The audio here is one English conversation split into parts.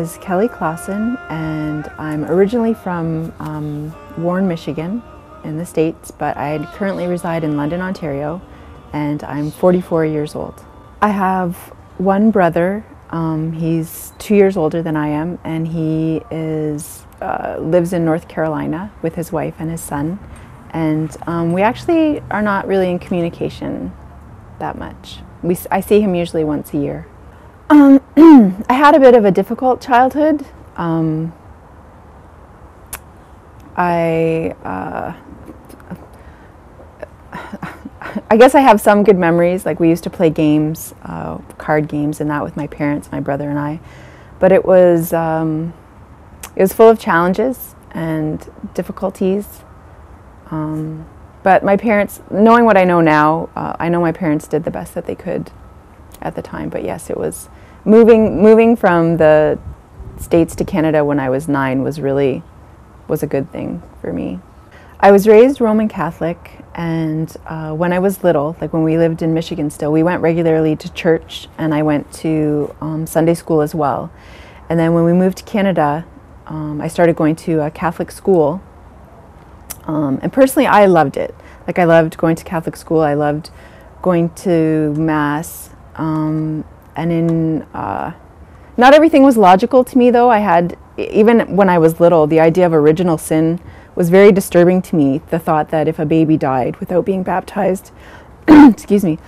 is Kelly Klasson, and I'm originally from Warren, Michigan in the States, but I currently reside in London, Ontario, and I'm 44 years old. I have one brother. He's 2 years older than I am, and he lives in North Carolina with his wife and his son, and we actually are not really in communication that much. I see him usually once a year. I had a bit of a difficult childhood. I guess I have some good memories. Like, we used to play games, card games and that with my parents, my brother and I. But it was full of challenges and difficulties. But my parents, knowing what I know now, I know my parents did the best that they could at the time. But yes, it was moving from the States to Canada when I was 9 was a good thing for me. I was raised Roman Catholic, and when I was little, like when we lived in Michigan still, we went regularly to church, and I went to Sunday school as well. And then when we moved to Canada, I started going to a Catholic school. And personally, I loved it. Like, I loved going to Catholic school. I loved going to Mass. Not everything was logical to me, though. Even when I was little, the idea of original sin was very disturbing to me. The thought that if a baby died without being baptized, excuse me,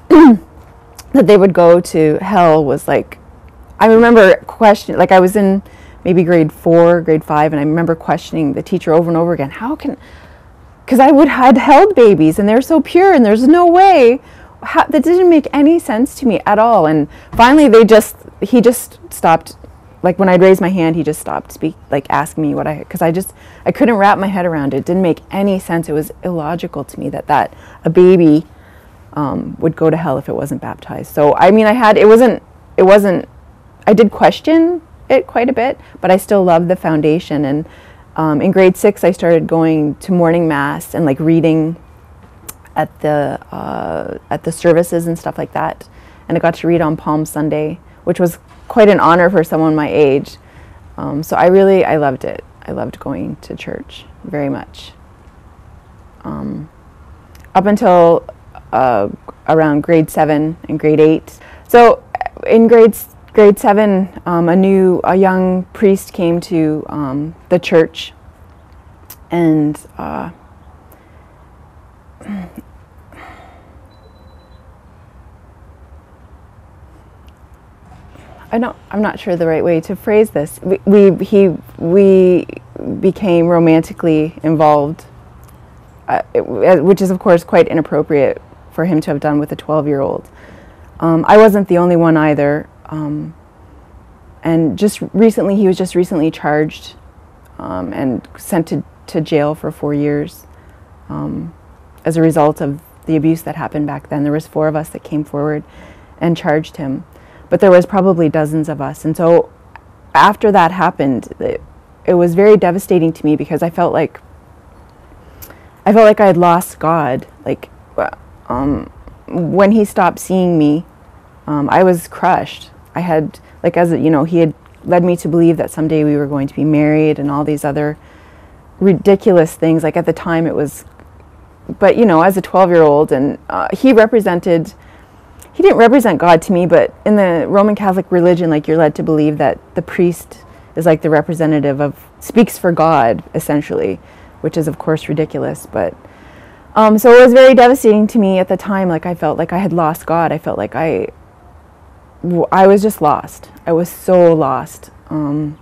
that they would go to hell was like, I remember questioning, like I was in maybe grade 4, grade 5, and I remember questioning the teacher over and over again, because I'd held babies and they're so pure and there's no way. That didn't make any sense to me at all. And finally he just stopped. Like, when I'd raise my hand, he just stopped asking me because I couldn't wrap my head around it. It didn't make any sense. It was illogical to me that a baby would go to hell if it wasn't baptized. So, I mean, I did question it quite a bit, but I still loved the foundation. And in grade 6, I started going to morning mass and like reading at the services and stuff like that. And I got to read on Palm Sunday, which was quite an honor for someone my age. So I loved it. I loved going to church very much. Up until around grade 7 and grade 8. So in grade 7, a young priest came to the church, and I'm not sure the right way to phrase this. We became romantically involved, which is of course quite inappropriate for him to have done with a 12-year-old. I wasn't the only one either, and he was just recently charged and sent to jail for 4 years as a result of the abuse that happened back then. There was 4 of us that came forward and charged him. But there was probably dozens of us. And so after that happened, it was very devastating to me, because I felt like I had lost God. Like, when he stopped seeing me, I was crushed. I had, like, he had led me to believe that someday we were going to be married and all these other ridiculous things. Like, at the time it was, but as a 12-year-old, and he didn't represent God to me, but in the Roman Catholic religion, like, you're led to believe that the priest is like the representative speaks for God, essentially, which is of course ridiculous. But so it was very devastating to me at the time. Like, I felt like I had lost God. I felt like I was just lost. I was so lost. And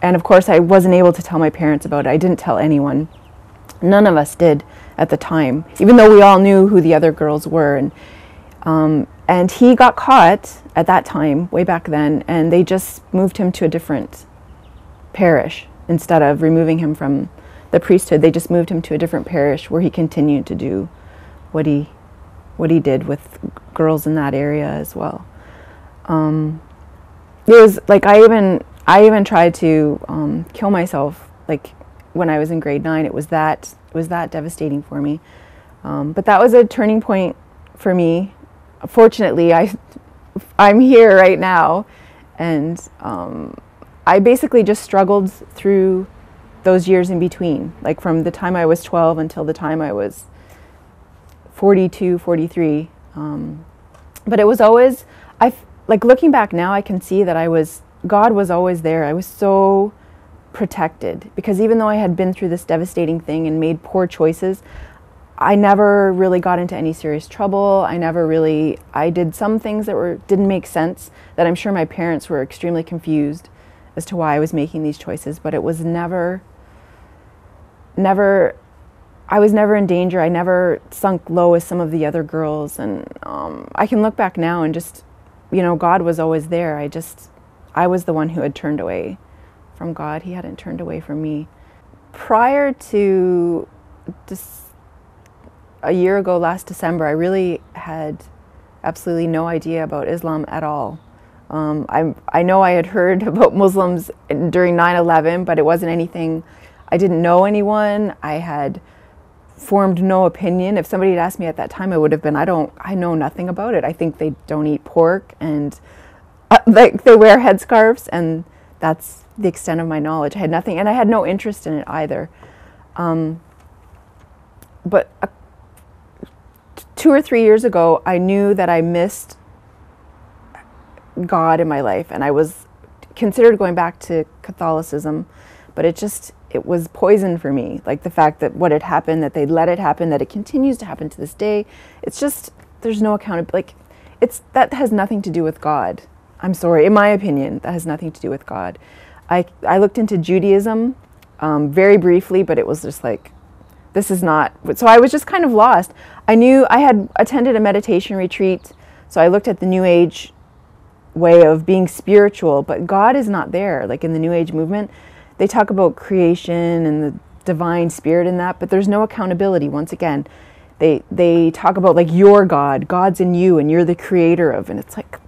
of course I wasn't able to tell my parents about it. I didn't tell anyone. None of us did at the time, even though we all knew who the other girls were. And he got caught at that time, way back then, and they just moved him to a different parish. Instead of removing him from the priesthood, they just moved him to a different parish, where he continued to do what he did with girls in that area as well. It was like, I even tried to kill myself, like, when I was in grade 9. It was that devastating for me. But that was a turning point for me. Fortunately, I'm here right now, and I basically just struggled through those years in between, like from the time I was 12 until the time I was 42, 43. But it was always, like looking back now, I can see that God was always there. I was so protected, because even though I had been through this devastating thing and made poor choices, I never really got into any serious trouble. I did some things that didn't make sense, that I'm sure my parents were extremely confused as to why I was making these choices, but it was never, I was never in danger. I never sunk low as some of the other girls. And I can look back now and just, God was always there. I was the one who had turned away from God. He hadn't turned away from me. Prior to a year ago, last December, I really had absolutely no idea about Islam at all. I know I had heard about Muslims during 9/11, but it wasn't anything. I didn't know anyone. I had formed no opinion. If somebody had asked me at that time, I would have been, I know nothing about it. I think they don't eat pork, and they wear headscarves, and that's the extent of my knowledge. I had nothing, and I had no interest in it either. But 2 or 3 years ago, I knew that I missed God in my life, and I was considered going back to Catholicism, but it was poison for me. Like the fact that what had happened, that they'd let it happen, that it continues to happen to this day. It's just, there's no accountability. That has nothing to do with God. I'm sorry, in my opinion, that has nothing to do with God. I looked into Judaism very briefly, but it was just like, this is not, so I was just kind of lost. I knew I had attended a meditation retreat, so I looked at the New Age way of being spiritual, but God is not there. Like in the New Age movement, they talk about creation and the divine spirit in that, but there's no accountability. Once again, they talk about like your God, God's in you and you're the creator of, and it's like,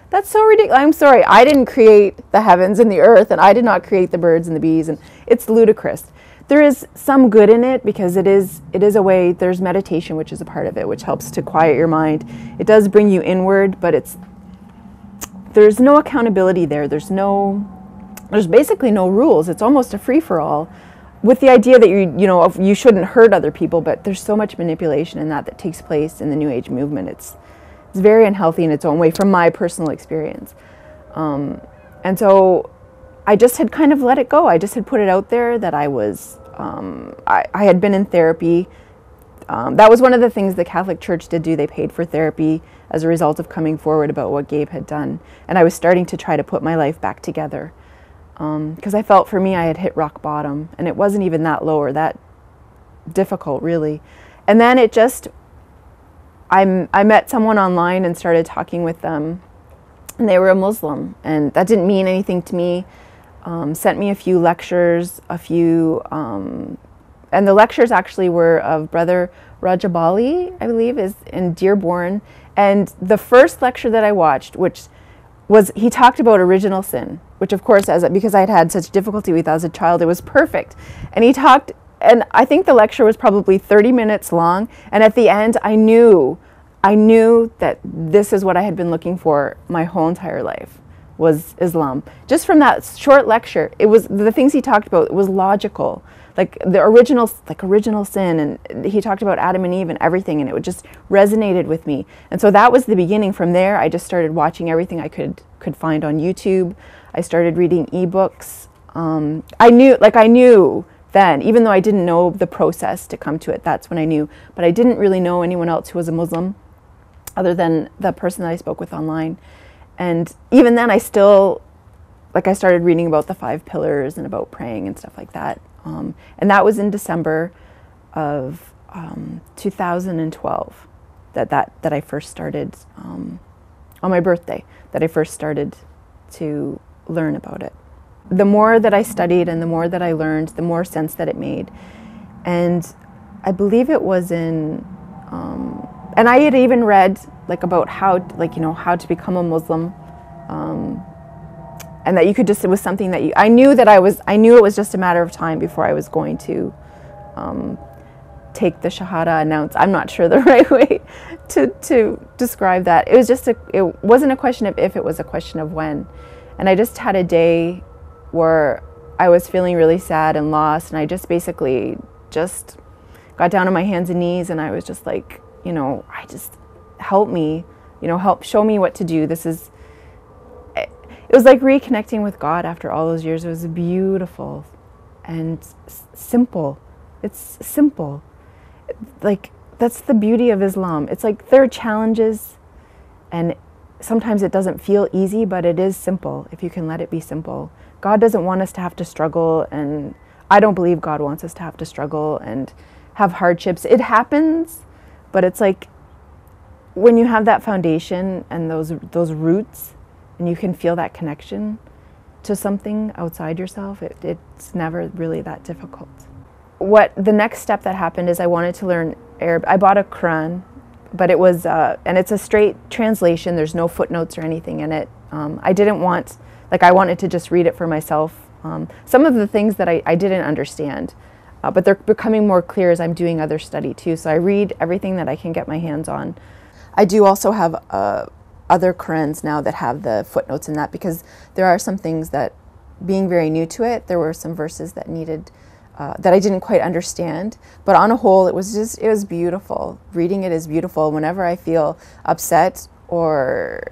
that's so ridiculous. I'm sorry, I didn't create the heavens and the earth, and I did not create the birds and the bees, and it's ludicrous. There is some good in it, because it is a way. There's meditation, which is a part of it, which helps to quiet your mind. It does bring you inward, but there's no accountability there. There's basically no rules. It's almost a free-for-all, with the idea that you shouldn't hurt other people, but there's so much manipulation in that takes place in the New Age movement. It's very unhealthy in its own way, from my personal experience. And so I just had kind of let it go. I just had put it out there that I was, I had been in therapy. That was one of the things the Catholic Church did do. They paid for therapy as a result of coming forward about what Gabe had done. And I was starting to try to put my life back together. Because I felt, for me, I had hit rock bottom. And it wasn't even that low or that difficult, really. And then it just, I met someone online and started talking with them. And they were a Muslim. And that didn't mean anything to me. Sent me a few lectures, and the lectures actually were of Brother Rajabali, I believe, is in Dearborn. And the first lecture that I watched, which was, he talked about original sin, which of course, because I had had such difficulty with as a child, it was perfect. And he talked, and I think the lecture was probably 30 minutes long. And at the end, I knew that this is what I had been looking for my whole entire life, was Islam. Just from that short lecture, it was, the things he talked about, it was logical. Like the original sin, and he talked about Adam and Eve and everything, and it just resonated with me. And so that was the beginning. From there, I just started watching everything I could find on YouTube. I started reading ebooks. I knew then, even though I didn't know the process to come to it, that's when I knew. But I didn't really know anyone else who was a Muslim, other than the person that I spoke with online. And even then, I started reading about the 5 pillars and about praying and stuff like that. And that was in December of 2012 that I first started, on my birthday, that I first started to learn about it. The more that I studied and the more that I learned, the more sense that it made. And I believe it was in, and I had even read about how to become a Muslim, and that you could just, it was something that I knew it was just a matter of time before I was going to take the Shahada, announce. I'm not sure the right way to describe that. It was just it wasn't a question of if, it was a question of when. And I just had a day where I was feeling really sad and lost, and I just basically just got down on my hands and knees, and I was just like, I just, help me, show me what to do. It was like reconnecting with God after all those years. It was beautiful and simple. It's simple. Like, that's the beauty of Islam. It's like there are challenges, and sometimes it doesn't feel easy, but it is simple if you can let it be simple. God doesn't want us to have to struggle, and I don't believe God wants us to have to struggle and have hardships. It happens, but it's like when you have that foundation and those roots, and you can feel that connection to something outside yourself, it's never really that difficult. What the next step that happened is I wanted to learn Arabic. I bought a Quran, but it was, and it's a straight translation. There's no footnotes or anything in it. I didn't want, I wanted to just read it for myself. Some of the things that I didn't understand, but they're becoming more clear as I'm doing other study too. So I read everything that I can get my hands on. I do also have other Qurans now that have the footnotes in that, because there are some things that, being very new to it, there were some verses that needed, that I didn't quite understand. But on a whole, it was beautiful. Reading it is beautiful. Whenever I feel upset or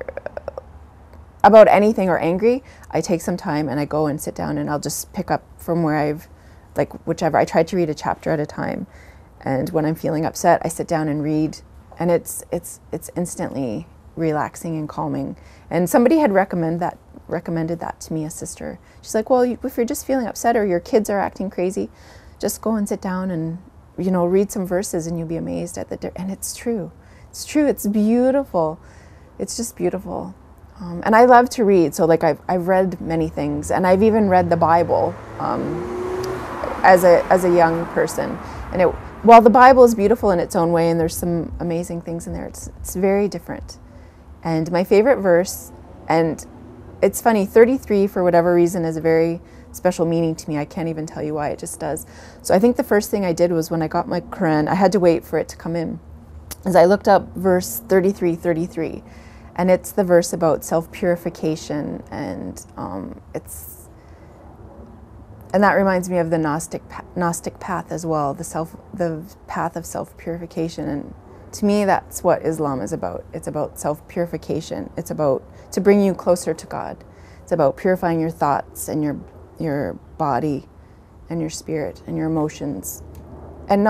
about anything or angry, I take some time and I go and sit down, and I'll just pick up from where whichever. I try to read a chapter at a time. And when I'm feeling upset, I sit down and read, and it's instantly relaxing and calming. And somebody had recommended that to me, a sister. She's like, well, if you're just feeling upset or your kids are acting crazy, just go and sit down and, read some verses, and you'll be amazed at and it's true. It's true. It's beautiful. It's just beautiful. And I love to read. So I've read many things, and I've even read the Bible as a young person. And while the Bible is beautiful in its own way, and there's some amazing things in there, it's very different. And my favorite verse, and it's funny, 33 for whatever reason is a very special meaning to me. I can't even tell you why, it just does. So I think the first thing I did was, when I got my Quran, I had to wait for it to come in, as I looked up verse 33. And it's the verse about self-purification, and and that reminds me of the Gnostic path as well, the path of self-purification. And to me, that's what Islam is about. It's about self-purification. It's about to bring you closer to God. It's about purifying your thoughts and your body and your spirit and your emotions, and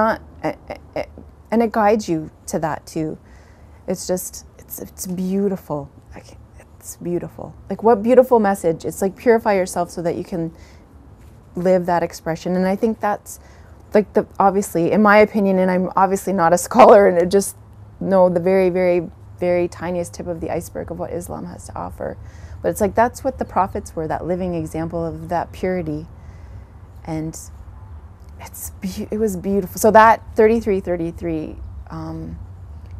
it guides you to that too. It's just, it's beautiful. It's beautiful. Like, what beautiful message. It's like, purify yourself so that you can live that expression. And I think that's obviously, in my opinion, and I'm obviously not a scholar, and I just know the very, very, very tiniest tip of the iceberg of what Islam has to offer. But it's like, that's what the prophets were, that living example of that purity. And it was beautiful. So that 33,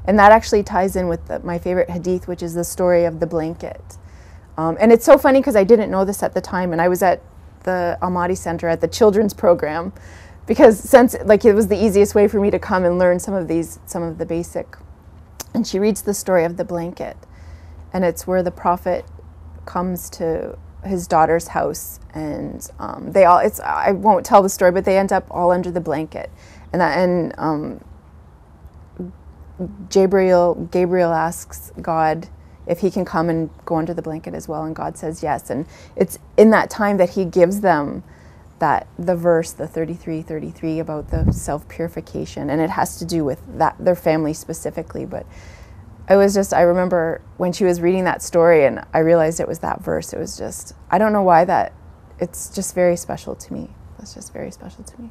and that actually ties in with my favorite hadith, which is the story of the blanket. And it's so funny, because I didn't know this at the time, and I was at the Almaty Center at the children's program, because since it was the easiest way for me to come and learn some of the basic. And she reads the story of the blanket, and it's where the Prophet comes to his daughter's house, and I won't tell the story, but they end up all under the blanket, and Gabriel asks God if he can come and go under the blanket as well, and God says yes. And it's in that time that he gives them the verse, the 33 about the self-purification, and it has to do with their family specifically. But I remember when she was reading that story, and I realized it was that verse. It was just, I don't know why it's just very special to me. It's just very special to me.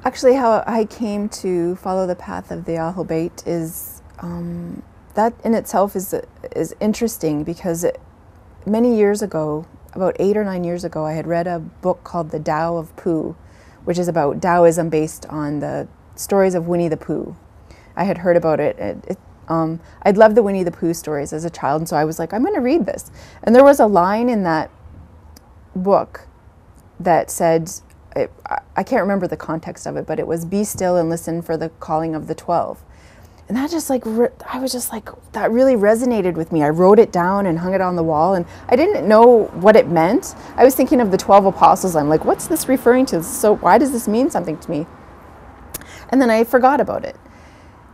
Actually, how I came to follow the path of the Ahlul Bayt is, that in itself is interesting, because many years ago, about 8 or 9 years ago, I had read a book called The Tao of Pooh, which is about Taoism based on the stories of Winnie the Pooh. I had heard about it. I'd loved the Winnie the Pooh stories as a child, and so I was like, I'm going to read this. And there was a line in that book that said, I can't remember the context of it, but it was, be still and listen for the calling of the 12. And that just like, I was just like, that really resonated with me. I wrote it down and hung it on the wall, and I didn't know what it meant. I was thinking of the 12 apostles. I'm like, what's this referring to? So why does this mean something to me? And then I forgot about it.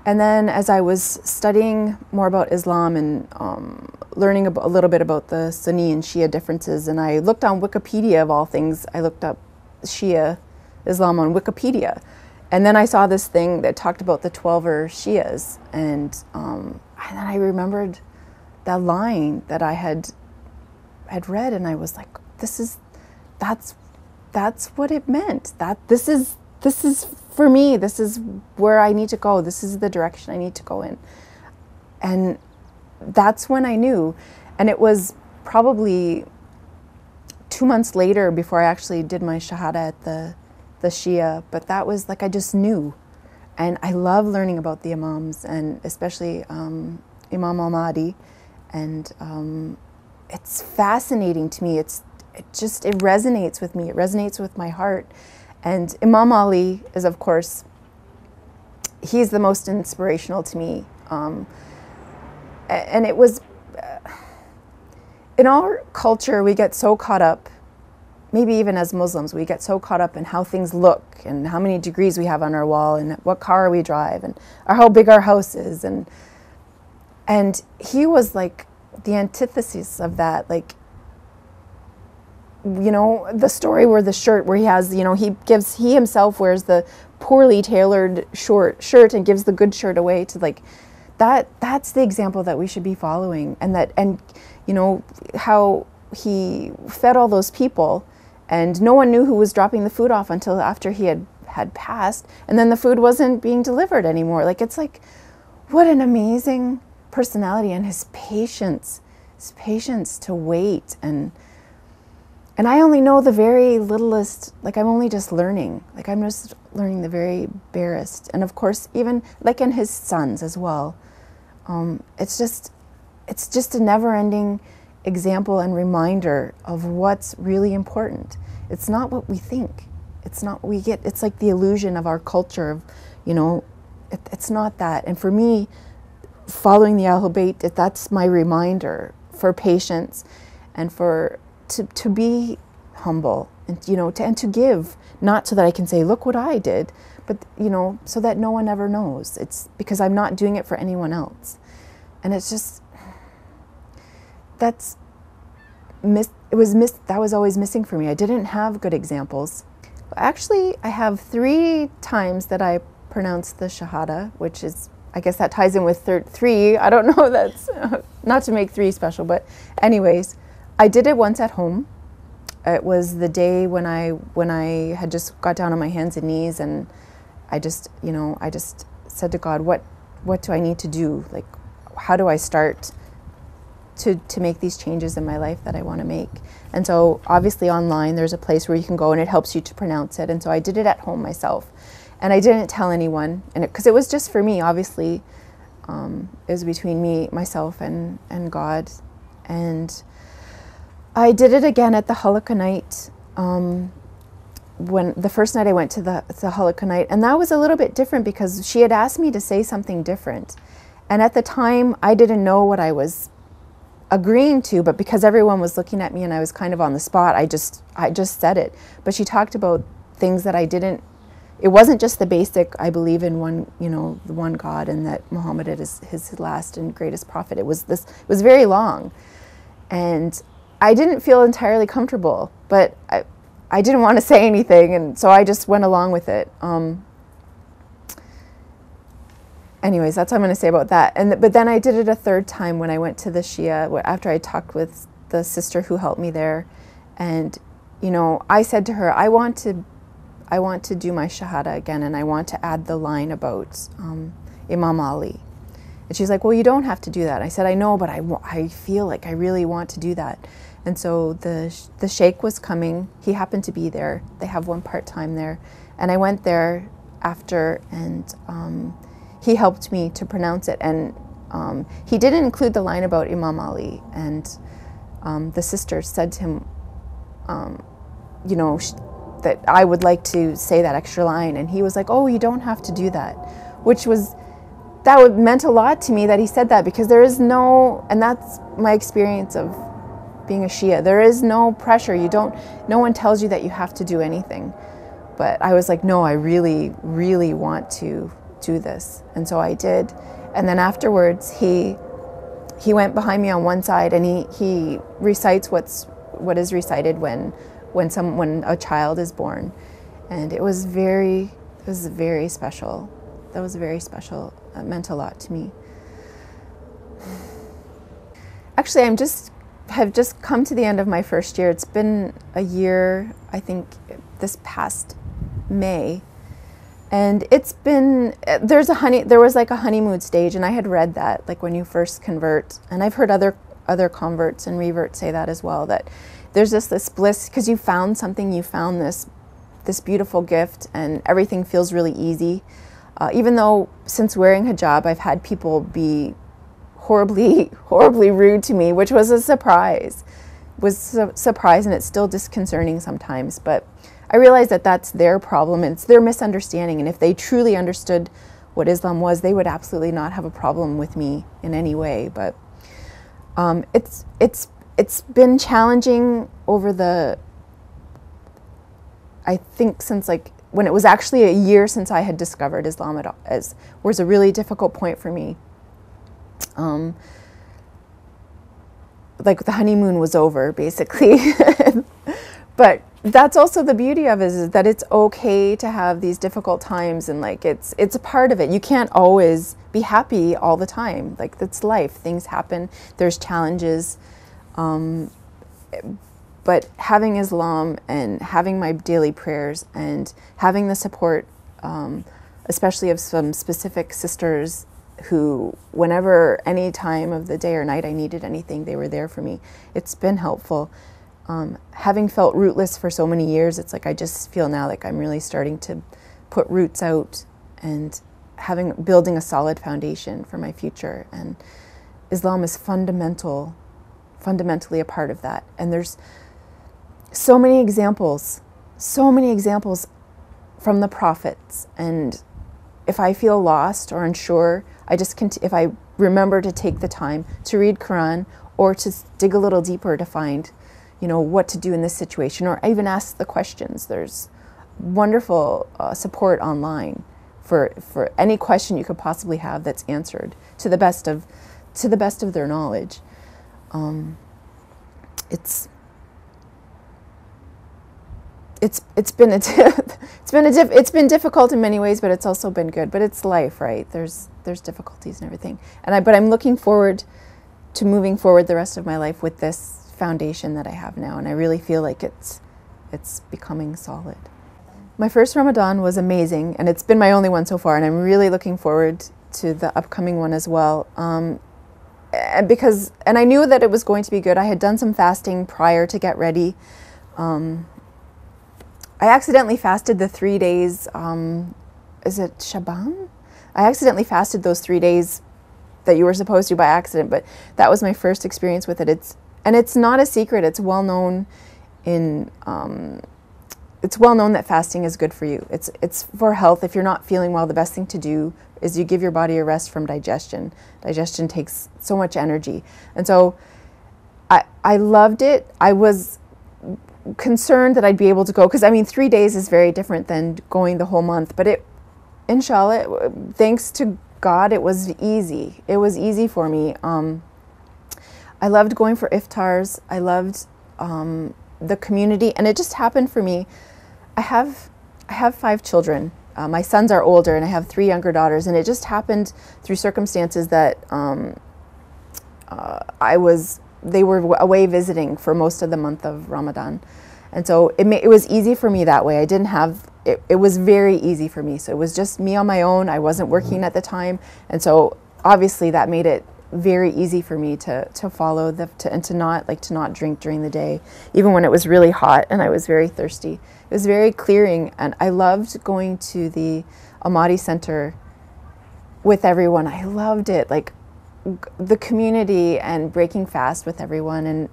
And then as I was studying more about Islam and learning a little bit about the Sunni and Shia differences, and I looked on Wikipedia of all things, I looked up Shia Islam on Wikipedia. And then I saw this thing that talked about the 12er Shias, and then I remembered that line that I had read, and I was like, that's what it meant. This is for me. This is where I need to go. This is the direction I need to go in. And that's when I knew. And it was probably 2 months later before I actually did my Shahada at the Shia, but that was like, I just knew. And I love learning about the Imams, and especially Imam al-Mahdi, and it's fascinating to me. It resonates with me. It resonates with my heart. And Imam Ali is, of course, he's the most inspirational to me. And it was, in our culture, we get so caught up, maybe even as Muslims, we get so caught up in how things look and how many degrees we have on our wall and what car we drive and or how big our house is. And he was like the antithesis of that. Like, you know, the story where the shirt where he has, you know, he himself wears the poorly tailored shirt and gives the good shirt away to, like, that's the example that we should be following. And you know, how he fed all those people, and no one knew who was dropping the food off until after he had passed, and then the food wasn't being delivered anymore. Like, it's like, what an amazing personality, and his patience to wait. And I only know the very littlest, like, I'm only just learning. Like, I'm just learning the very barest. And of course, even like in his sons as well. It's just a never-ending example and reminder of what's really important. It's not what we think. It's not what we get. It's like the illusion of our culture of, you know, it's not that. And for me, following the Ahlul Bayt, that's my reminder for patience and for to be humble, and, you know, and to give, not so that I can say, look what I did, but, you know, so that no one ever knows. It's because I'm not doing it for anyone else. And it's just, that was always missing for me. I didn't have good examples. Actually, I have 3 times that I pronounced the Shahada, which is, I guess that ties in with 3. I don't know, that's not to make 3 special, but anyways, I did it once at home. It was the day when I had just got down on my hands and knees, and I just said to God, what do I need to do? Like, how do I start to make these changes in my life that I want to make? And so obviously online there's a place where you can go and it helps you to pronounce it. And so I did it at home myself, and I didn't tell anyone, and because it was just for me, obviously. It was between myself and God. And I did it again at the Halakha night, when the first night I went to the Halakha night, and that was a little bit different because she had asked me to say something different. And at the time, I didn't know what I was agreeing to, but because everyone was looking at me and I was kind of on the spot, I just said it. But she talked about things that I didn't, it wasn't just the basic, I believe in one, you know, the one God, and that Muhammad is his last and greatest prophet. It was very long. And I didn't feel entirely comfortable, but I didn't want to say anything, and so I just went along with it. Anyways, that's what I'm going to say about that. But then I did it a 3rd time when I went to the Shia, after I talked with the sister who helped me there. And, you know, I said to her, I want to do my Shahada again, and I want to add the line about Imam Ali. And she's like, well, you don't have to do that. I said, I know, but I feel like I really want to do that. And so the sheikh was coming. He happened to be there. They have one part-time there. And I went there after, and he helped me to pronounce it. And he didn't include the line about Imam Ali. And the sister said to him, you know, that I would like to say that extra line. And he was like, oh, you don't have to do that, which was meant a lot to me that he said that, because there is no, and that's my experience of being a Shia, there is no pressure. No one tells you that you have to do anything. But I was like, no, I really, really want to do this. And so I did. And then afterwards, he went behind me on one side, and he recites what is recited when a child is born. And it was very special. That was very special. It meant a lot to me. Actually, have just come to the end of my first year. It's been a year, I think, this past May. And it's been, there was like a honeymoon stage, and I had read that, like when you first convert, and I've heard other converts and reverts say that as well, that there's just this bliss, because you found something, you found this beautiful gift, and everything feels really easy. Even though since wearing hijab, I've had people be horribly rude to me, which was a surprise. And it's still disconcerting sometimes, but I realize that that's their problem, and it's their misunderstanding. And if they truly understood what Islam was, they would absolutely not have a problem with me in any way. But it's been challenging over I think since like when it was actually a year since I had discovered Islam was a really difficult point for me. Like the honeymoon was over, basically. But that's also the beauty of it, is that it's okay to have these difficult times, and like it's a part of it. You can't always be happy all the time. Like, that's life. Things happen. There's challenges. But having Islam and having my daily prayers and having the support, especially of some specific sisters who, whenever, any time of the day or night I needed anything, they were there for me. It's been helpful. Having felt rootless for so many years, it's like I just feel now like I'm really starting to put roots out and building a solid foundation for my future. And Islam is fundamentally a part of that. And there's so many examples from the prophets. And if I feel lost or unsure, if I remember to take the time to read Quran or to dig a little deeper to find, what to do in this situation, or even ask the questions. There's wonderful support online for any question you could possibly have that's answered to the best of their knowledge. It's been difficult in many ways, but it's also been good. But it's life, right? There's difficulties and everything. But I'm looking forward to moving forward the rest of my life with this foundation that I have now, and I really feel like it's becoming solid. My first Ramadan was amazing, and it's been my only one so far, and I'm really looking forward to the upcoming one as well. And I knew that it was going to be good. I had done some fasting prior to get ready. I accidentally fasted the 3 days, is it Shaban? I accidentally fasted those 3 days that you were supposed to by accident, but that was my first experience with it. It's not a secret. It's well known that fasting is good for you. It's for health. If you're not feeling well, the best thing to do is you give your body a rest from digestion. Digestion takes so much energy. And so I loved it. I was concerned that I'd be able to go, because 3 days is very different than going the whole month. But inshallah, thanks to God, it was easy. It was easy for me. I loved going for iftars. I loved the community, and it just happened for me. I have 5 children. My sons are older, and I have 3 younger daughters, and it just happened through circumstances that they were away visiting for most of the month of Ramadan, and so it was easy for me that way. I didn't have it was very easy for me. So it was just me on my own. I wasn't working at the time, and so obviously that made it very easy for me to follow and to not drink during the day, even when it was really hot and I was very thirsty. It was very clearing, and I loved going to the Ahmadi Center with everyone. I loved it, like the community and breaking fast with everyone and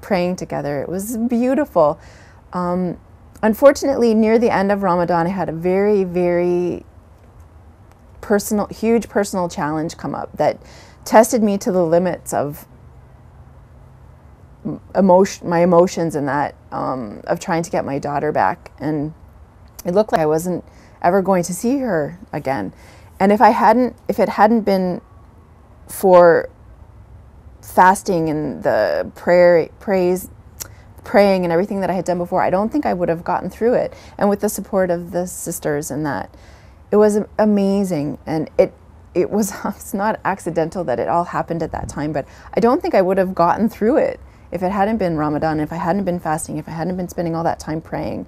praying together. It was beautiful. Unfortunately, near the end of Ramadan, I had a very, very huge personal challenge come up that tested me to the limits of my emotions, and that of trying to get my daughter back. And it looked like I wasn't ever going to see her again. And if it hadn't been for fasting and the praying and everything that I had done before, I don't think I would have gotten through it. And with the support of the sisters, and that, it was amazing. And it's not accidental that it all happened at that time, but I don't think I would have gotten through it if it hadn't been Ramadan, if I hadn't been fasting, if I hadn't been spending all that time praying.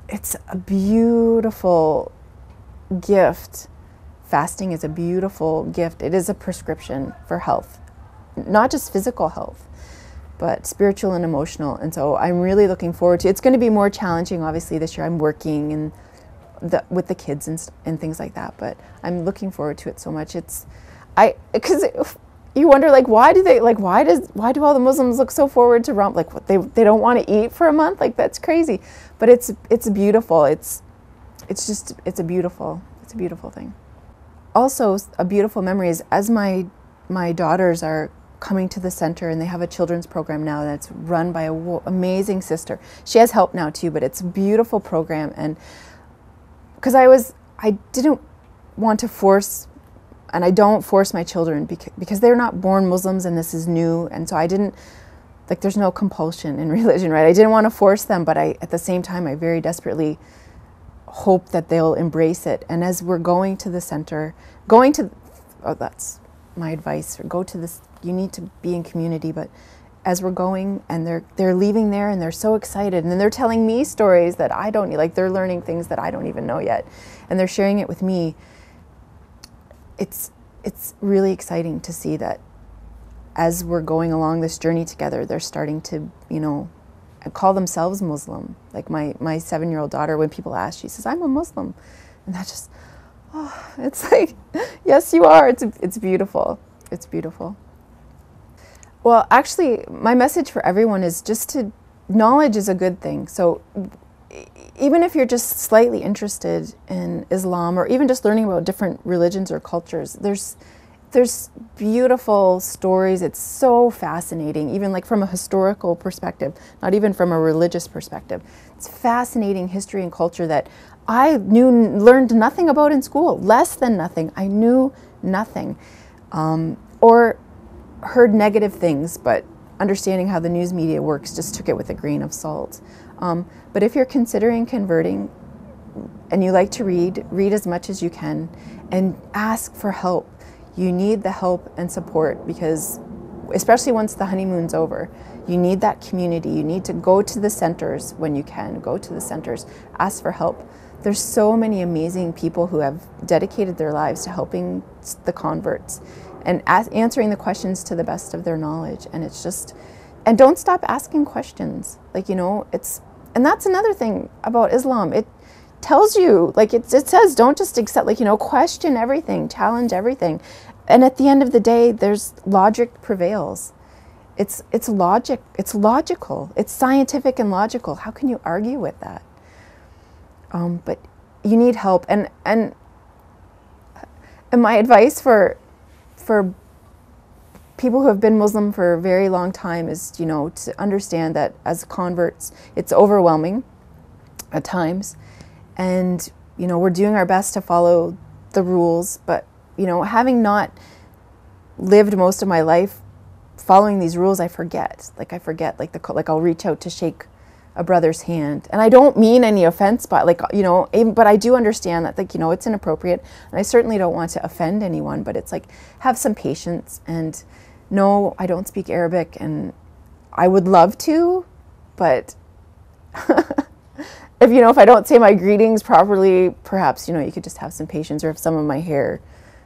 It's a beautiful gift. Fasting is a beautiful gift. It is a prescription for health, not just physical health, but spiritual and emotional. And so I'm really looking forward to it. It's going to be more challenging, obviously, this year. I'm working and with the kids and things like that, but I'm looking forward to it so much. Because you wonder, like, why do all the Muslims look so forward to Ramadan? Like, what, they don't want to eat for a month? Like, that's crazy. But it's beautiful. It's a beautiful thing. Also, a beautiful memory is, as my daughters are coming to the center, and they have a children's program now that's run by an amazing sister. She has help now too, but it's a beautiful program. And because I didn't want to force, and I don't force my children because they're not born Muslims, and this is new. And so I didn't, like, there's no compulsion in religion, right? I didn't want to force them, but at the same time, I very desperately hope that they'll embrace it. And as we're going to the center, that's my advice, go to this, you need to be in community, but as we're going and they're leaving there and they're so excited, and then they're telling me stories that I don't, like, they're learning things that I don't even know yet, and they're sharing it with me. It's really exciting to see that as we're going along this journey together, they're starting to, call themselves Muslim. Like my 7-year-old daughter, when people ask, she says, "I'm a Muslim." And that just, it's like, yes, you are. It's beautiful. It's beautiful. Well, actually, my message for everyone is just knowledge is a good thing. So even if you're just slightly interested in Islam, or even just learning about different religions or cultures, there's beautiful stories. It's so fascinating, even like from a historical perspective, not even from a religious perspective. It's fascinating history and culture that I learned nothing about in school, less than nothing. I knew nothing, or heard negative things, but understanding how the news media works, just took it with a grain of salt. But if you're considering converting and you like to read as much as you can, and ask for help. You need the help and support, because especially once the honeymoon's over, you need that community. You need to go to the centers when you can. Go to the centers, ask for help. There's so many amazing people who have dedicated their lives to helping the converts and answering the questions to the best of their knowledge. And it's just, and don't stop asking questions. Like, and that's another thing about Islam. It tells you, like it says, don't just accept, like, question everything, challenge everything. And at the end of the day, there's logic prevails. It's logic, it's logical, it's scientific and logical. How can you argue with that? But you need help. And my advice for people who have been Muslim for a very long time is, to understand that as converts, it's overwhelming at times. And, we're doing our best to follow the rules, but, having not lived most of my life following these rules, I forget. Like I'll reach out to shake a brother's hand. And I don't mean any offense, but but I do understand that, it's inappropriate. And I certainly don't want to offend anyone, but it's like, have some patience. And no, I don't speak Arabic, and I would love to, but if I don't say my greetings properly, perhaps, you could just have some patience, or if some of my hair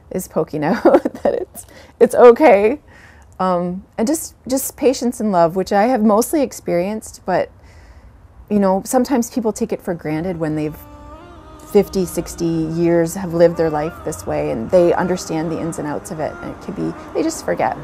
is poking out, that it's okay. And just patience and love, which I have mostly experienced, but, sometimes people take it for granted when they've 50, 60 years have lived their life this way, and they understand the ins and outs of it, and it could be, they just forget.